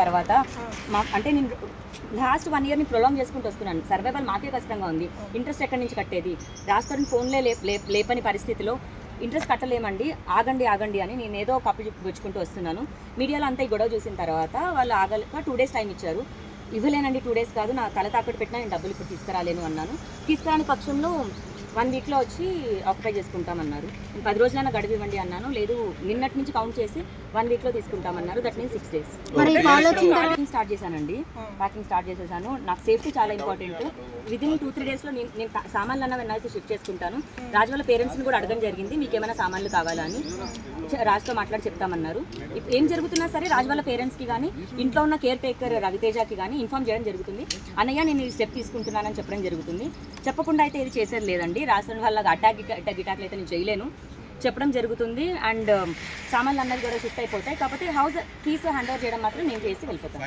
తర్వాత అంటే నేను లాస్ట్ 1 ఇయర్ని ప్రొలాంగ్ చేసుకుంటూ వస్తున్నాను. సర్వైవల్ మాకే కష్టంగా ఉంది. ఇంట్రెస్ట్ ఎక్కడి నుంచి కట్టేది? రాస్తారని ఫోన్లే లేపని పరిస్థితిలో ఇంట్రెస్ట్ కట్టలేమండి, ఆగండి అని నేను ఏదో కప్పు పుచ్చుకుంటూ వస్తున్నాను. మీడియాలో అంతా ఈ గొడవ చూసిన తర్వాత వాళ్ళు ఆగలేక 2 days టైం ఇచ్చారు. ఇవ్వలేనండి, 2 days కాదు, నా తల తాకట్టు పెట్టినా నేను డబ్బులు ఇప్పుడు తీసుకురాలేను అన్నాను. తీసుకురాని పక్షంలో 1 weekలో వచ్చి ఆక్యుపై చేసుకుంటామన్నారు. 10 రోజులైనా గడువు ఇవ్వండి అన్నాను. లేదు, నిన్నటి నుంచి కౌంట్ చేసి 1 weekలో తీసుకుంటామన్నారు. That means 6 days. Packing start చేశానండి. ప్యాకింగ్ స్టార్ట్ చేసేసాను. నాకు సేఫ్టీ చాలా ఇంపార్టెంట్. విదిన్ 2-3 daysలో నేను సామాన్లు అన్న వెన్నాల్సి షిఫ్ట్ చేసుకుంటాను. రాజు వాళ్ళ పేరెంట్స్ని కూడా అడగడం జరిగింది, మీకు ఏమైనా సామాన్లు కావాలా అని. రాజుతో మాట్లాడి చెప్తామన్నారు. ఏం జరుగుతున్నా సరే రాజు వాళ్ళ పేరెంట్స్కి కానీ ఇంట్లో ఉన్న కేర్ టేకర్ రవితేజకి కానీ ఇన్ఫార్మ్ చేయడం జరుగుతుంది. అన్నయ్య నేను ఈ స్టెప్ తీసుకుంటున్నానని చెప్పడం జరుగుతుంది. చెప్పకుండా అయితే ఇది చేసేది లేదండి. రాసిన వాళ్ళ అటాక్లు అయితే నేను చేయలేను, చెప్పడం జరుగుతుంది. అండ్ సామాన్లు అన్నది కూడా షిఫ్ట్ అయిపోతాయి. కాకపోతే హౌస్ కీస్ హ్యాండ్ ఓవర్ చేయడం మాత్రం నేను చేసి వెళ్ళిపోతాను.